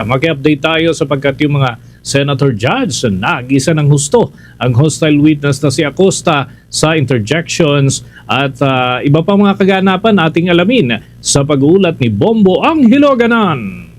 Mag-update tayo sapagkat yung mga Senator Judge nag-isa ng husto ang hostile witness na si Acosta sa interjections at iba pa mga kaganapan ating alamin sa pag-uulat ni Bombo Anghiloganan.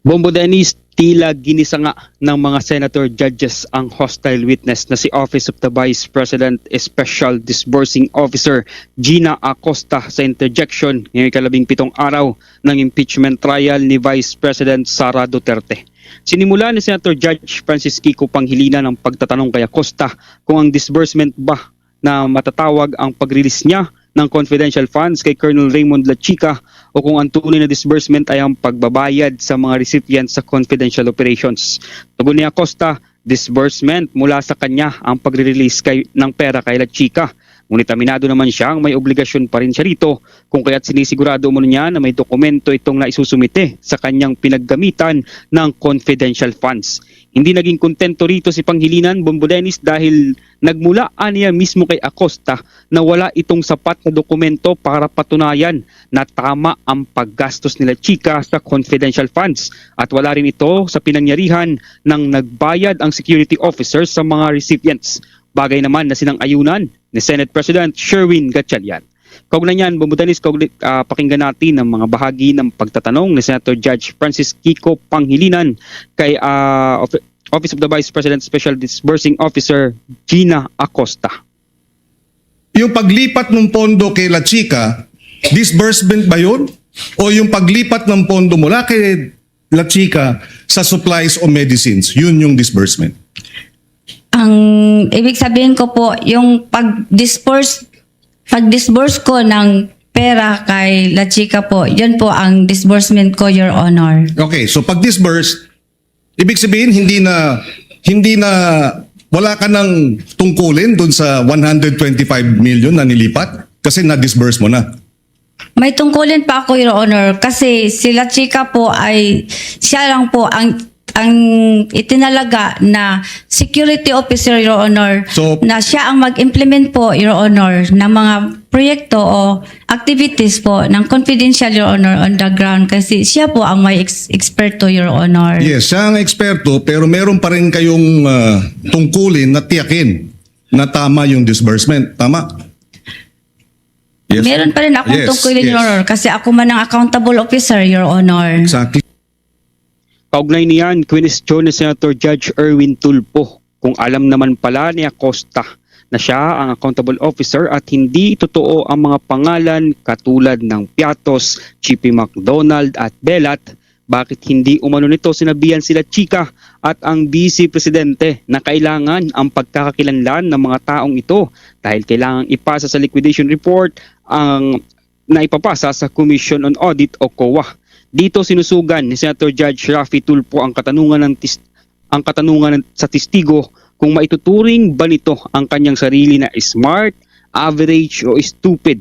Bombo Dennis, tila ginisa nga ng mga senator judges ang hostile witness na si Office of the Vice President Special Disbursing Officer Gina Acosta sa interjection ngayong 17 araw ng impeachment trial ni Vice President Sara Duterte. Sinimula ni Senator Judge Francis Kiko Panghilinan ang pagtatanong kay Acosta kung ang disbursement ba na matatawag ang pag-release niya ng confidential funds kay Colonel Raymond Lachica o kung ang tunay na disbursement ay ang pagbabayad sa mga recipients sa confidential operations. Tugon ni Acosta, disbursement mula sa kanya ang pagre-release ng pera kay Lachica. Ngunit aminado naman siyang may obligasyon pa rin siya rito kung kaya't sinisigurado mo niya na may dokumento itong naisusumite sa kanyang pinaggamitan ng confidential funds. Hindi naging kontento rito si Panghilinan, Bombo Dennis, dahil nagmula niya mismo kay Acosta na wala itong sapat na dokumento para patunayan na tama ang paggastos nila Chika sa confidential funds at wala rin ito sa pinangyarihan ng nagbayad ang security officers sa mga recipients. Bagay naman na sinang-ayunan ni Senate President Sherwin Gatchalian. Kaugnay niyan, Bombo Dennis, pakinggan natin ang mga bahagi ng pagtatanong ni Senator Judge Francis Kiko Panghilinan kay Office of the Vice President Special Disbursing Officer Gina Acosta. Yung paglipat ng pondo kay Lachica, disbursement ba yun? O yung paglipat ng pondo mula kay Lachica sa supplies o medicines, yun yung disbursement? Ang ibig sabihin ko po, yung pag-disburse ko ng pera kay Lachica po, yun po ang disbursement ko, Your Honor. Okay, so pag-disburse, ibig sabihin hindi na wala ka nang tungkulin dun sa 125 million na nilipat kasi na-disburse mo na. May tungkulin pa ako, Your Honor, kasi si Lachica po ay, siya lang po ang itinalaga na security officer, Your Honor, So, na siya ang mag-implement po, Your Honor, ng mga proyekto o activities po ng confidential, Your Honor, on the ground kasi siya po ang may eksperto, Your Honor. yes, siya ang eksperto pero meron pa rin kayong tungkulin na tiyakin na tama yung disbursement. Tama? Yes. Meron pa rin akong Yes, tungkulin, yes. Your Honor, kasi ako man ang accountable officer, Your Honor. Exactly. Kaugnay niyan, question ni Senator Judge Erwin Tulfo kung alam naman pala ni Acosta na siya ang accountable officer at hindi totoo ang mga pangalan katulad ng Piatos, Chippy McDonald at Belat, bakit hindi umano nito sinabihan sila Chika at ang Vice Presidente na kailangan ang pagkakakilanlan ng mga taong ito dahil kailangang ipasa sa liquidation report ang naipapasa sa Commission on Audit o COA. Dito sinusugan ni Senator Judge Raffy Tulfo ang katanungan sa testigo kung maituturing ba nito ang kanyang sarili na smart, average o stupid.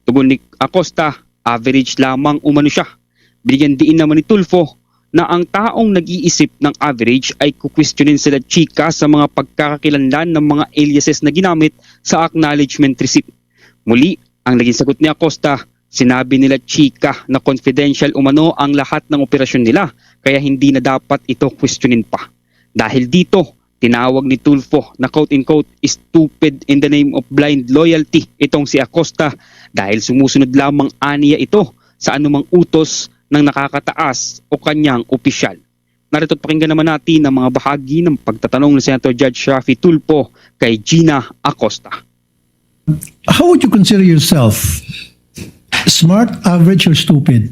Tugon ni Acosta, average lamang umano siya. Binigyan diin naman ni Tulfo na ang taong nag-iisip ng average ay kukwestiyonin sila Chika sa mga pagkakakilanlan ng mga aliases na ginamit sa acknowledgement receipt. Muli, ang naging sagot ni Acosta, sinabi nila Chika na confidential umano ang lahat ng operasyon nila kaya hindi na dapat ito questionin pa. Dahil dito, tinawag ni Tulfo na quote-unquote stupid in the name of blind loyalty itong si Acosta dahil sumusunod lamang aniya ito sa anumang utos ng nakakataas o kanyang opisyal. Narito't pakinggan naman natin ang mga bahagi ng pagtatanong ni Senator Judge Raffy Tulfo kay Gina Acosta. How would you consider yourself? Smart, average, or stupid?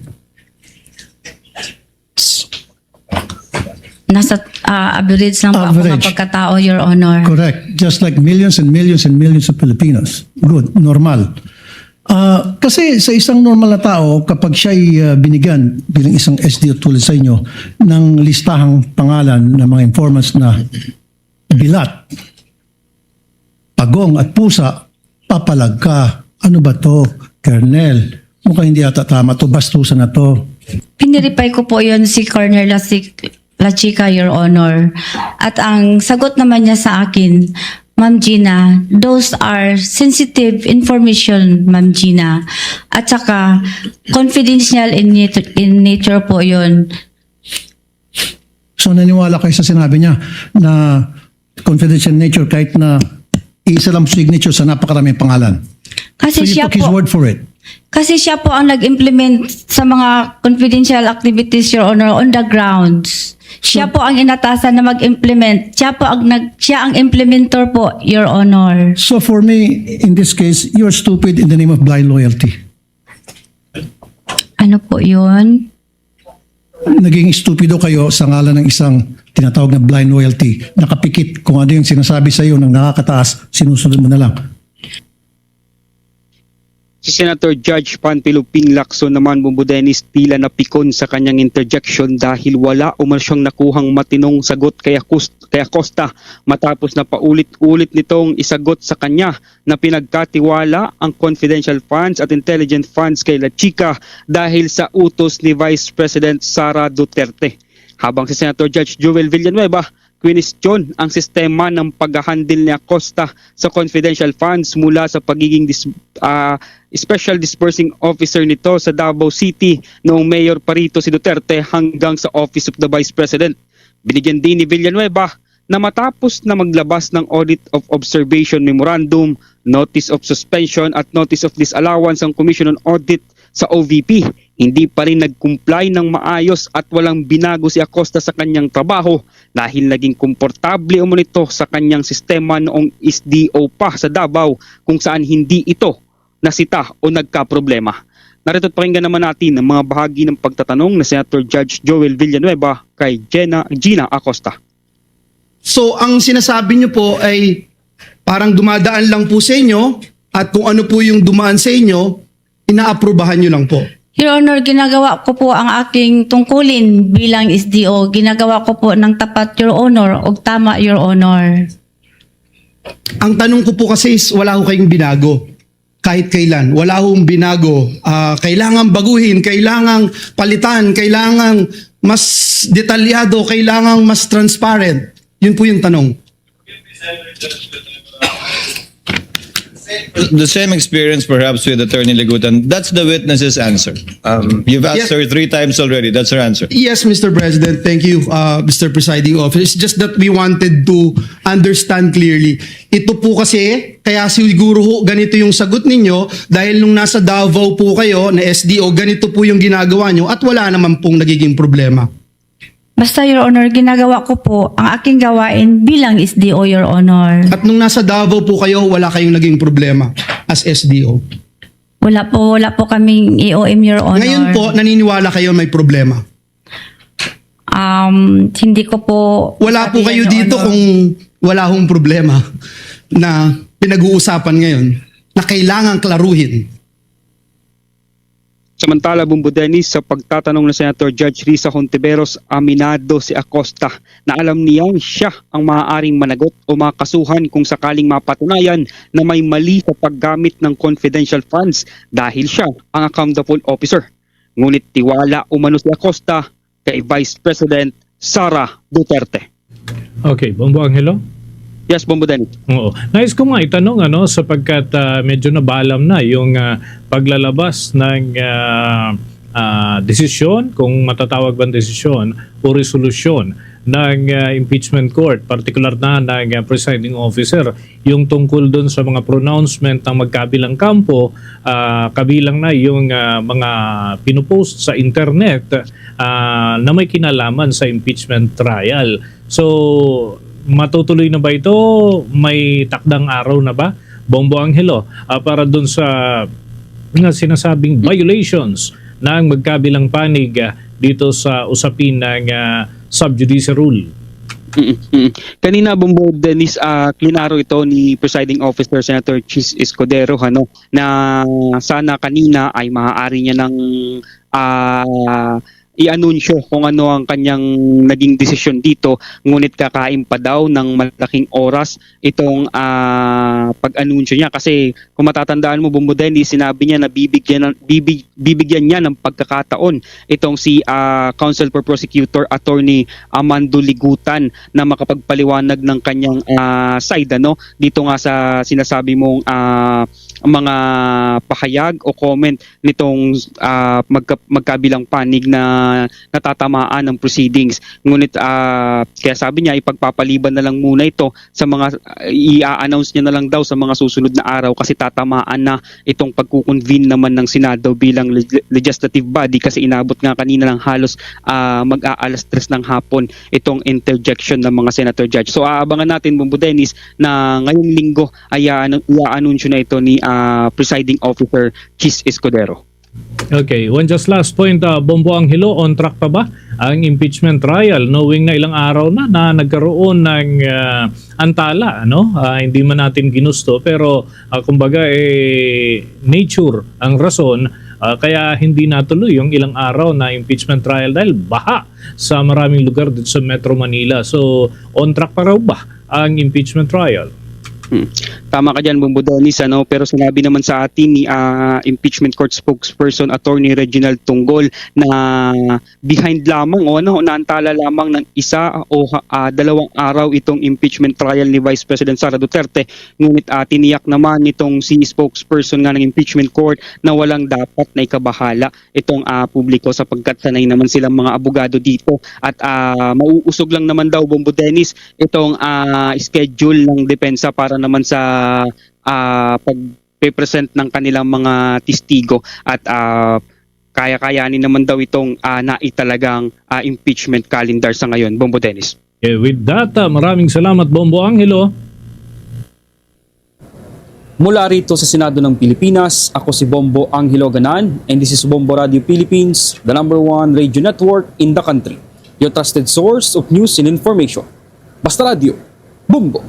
Nasa average lang po ako Average. mga pagkatao, Your Honor. Correct. Just like millions and millions and millions of Filipinos. Good. Normal. Kasi sa isang normal na tao, kapag siya'y binigyan bilang isang SDO tulad sa inyo ng listahang pangalan ng mga informants na bilat, pagong at pusa, papalag ka. Ano ba to? Colonel, mukhang hindi ata tama to, bastusan na to. Piniripay ko po yun si Colonel Lachica, Your Honor. At ang sagot naman niya sa akin, Ma'am Gina, those are sensitive information, Ma'am Gina. At saka, confidential in nature po yun. So naniwala kayo sa sinabi niya na confidential nature kahit na isa lang signature sa napakaraming pangalan. So Kasi you siya took his po, word for it. kasi siya po ang nag-implement sa mga confidential activities, Your Honor, on the grounds. Siya po ang inatasan na mag-implement. Siya ang implementor po, Your Honor. So for me, in this case, you're stupid in the name of blind loyalty. Ano po yun? Naging stupido kayo sa ngalan ng isang tinatawag na blind loyalty. Nakapikit kung ano yung sinasabi sa iyo ng nakakataas, sinusunod mo na lang. Si Senator Judge Panfilo Ping Lacson naman, Bumbo Dennis, tila napikon sa kanyang interjection dahil wala umano siyang nakuhang matinong sagot kay Acosta matapos na paulit-ulit nitong isagot sa kanya na pinagkatiwala ang confidential funds at intelligent funds kay La Chica dahil sa utos ni Vice President Sara Duterte. Habang si Senator Judge Joel Villanueva kwinestyon ang sistema ng pag-handle ni Acosta sa confidential funds mula sa pagiging special disbursing officer nito sa Davao City noong mayor pa rito si Duterte hanggang sa Office of the Vice President. Binigyan din ni Villanueva na matapos na maglabas ng Audit of Observation Memorandum, Notice of Suspension at Notice of Disallowance ang Commission on Audit sa OVP, hindi pa rin nag-comply ng maayos at walang binago si Acosta sa kanyang trabaho dahil naging komportable umunito sa kanyang sistema noong SDO pa sa Davao kung saan hindi ito nasita o nagka-problema. Narito't pakinggan naman natin ang mga bahagi ng pagtatanong na Senator Judge Joel Villanueva kay Gina Acosta. So ang sinasabi niyo po ay parang dumadaan lang po sa inyo at kung ano po yung dumaan sa inyo, inaaprubahan niyo lang po. Your Honor, ginagawa ko po ang aking tungkulin bilang SDO. Ginagawa ko po ng tapat, Your Honor, o tama, Your Honor. Ang tanong ko po kasi is wala ho kayong binago. Kahit kailan. Wala hong binago. Kailangan baguhin, kailangan palitan, kailangan mas detalyado, kailangan mas transparent. Yun po yung tanong. The same experience perhaps with Attorney Legutan. That's the witness's answer. You've asked Yes. her 3 times already. That's her answer. Yes, Mr. President. Thank you, Mr. Presiding Officer. It's just that we wanted to understand clearly. Ito po kasi, kaya siguro ho, ganito yung sagot ninyo dahil nung nasa Davao po kayo na SDO, ganito po yung ginagawa nyo at wala naman pong nagiging problema. Basta, Your Honor, ginagawa ko po ang aking gawain bilang SDO, Your Honor. At nung nasa Davao po kayo, wala kayong naging problema as SDO. Wala po kaming EOM, Your Honor. Ngayon po, naniniwala kayo may problema. Hindi ko po... Wala po sabihin, kayo Your dito Honor. kung wala hong problema na pinag-uusapan ngayon na kailangan klaruhin. Samantala, Bumbo Dennis, sa pagtatanong ng Senator Judge Risa Hontiveros, aminado si Acosta na alam niyang siya ang maaaring managot o makasuhan kung sakaling mapatunayan na may mali sa paggamit ng confidential funds dahil siya ang accountable officer. Ngunit tiwala umano si Acosta kay Vice President Sara Duterte. Okay, Bombo Angelo? Yes, Bumbo Dennis. Oo. Nais ko nga itanong sapagkat medyo nabalam na yung paglalabas ng desisyon, kung matatawag bang desisyon o resolusyon ng impeachment court, particular na ng presiding officer, yung tungkol doon sa mga pronouncement ng magkabilang kampo, kabilang na yung mga pinupost sa internet na may kinalaman sa impeachment trial. So, matutuloy na ba ito? May takdang araw na ba, Bombo Angelo, para doon sa sinasabing violations ng magkabilang panig dito sa usapin ng subjudice rule? Kanina, Bumbo Dennis, klinaro ito ni Presiding Officer Senator Chis Escudero na sana kanina ay maaari niya ng i-anunsyo kung ano ang kanyang naging desisyon dito, ngunit kakain pa daw ng malaking oras itong pag-anunsyo niya. Kasi kung matatandaan mo, Bombo Dennis, sinabi niya na bibigyan niya ng pagkakataon itong si Counsel for Prosecutor Attorney Amando Ligutan na makapagpaliwanag ng kanyang side dito nga sa sinasabi mong mga pahayag o comment nitong magkabilang panig na natatamaan ng proceedings. Ngunit kaya sabi niya ipagpapaliban na lang muna ito sa mga i-announce niya na lang daw sa mga susunod na araw kasi tatamaan na itong pagkukonvene naman ng Senado bilang legislative body kasi inabot nga kanina ng halos mag-aalas 3 ng hapon itong interjection ng mga senator judge. So aabangan natin, Bombo Dennis, na ngayong linggo ay i-anunsyo na ito ni Presiding Officer Chis Escudero. Okay, one just last point, Bombo Angelo, on track pa ba ang impeachment trial knowing na ilang araw na nagkaroon ng antala, hindi man natin ginusto pero kumbaga nature ang rason kaya hindi natuloy yung ilang araw na impeachment trial dahil baha sa maraming lugar dito sa Metro Manila. So on track pa raw ba ang impeachment trial? Tama ka dyan, Bombo Dennis, pero sinabi naman sa atin ni impeachment court spokesperson Attorney Reginald Tunggol na behind lamang naantala lamang ng 1 o 2 araw itong impeachment trial ni Vice President Sara Duterte. Ngunit tiniyak naman itong si spokesperson nga ng impeachment court na walang dapat na ikabahala itong publiko sapagkat sanay naman silang mga abogado dito at mauusog lang naman daw, Bombo Dennis, itong schedule ng depensa para naman sa pag-present ng kanilang mga testigo at kaya-kayanin naman daw itong naitalagang impeachment calendar sa ngayon, Bombo Dennis. Okay, with that, maraming salamat, Bombo Angelo. Mula rito sa Senado ng Pilipinas, ako si Bombo Angelo Ganan and this is Bombo Radio Philippines, the #1 radio network in the country. Your trusted source of news and information. Basta Radio, Bombo!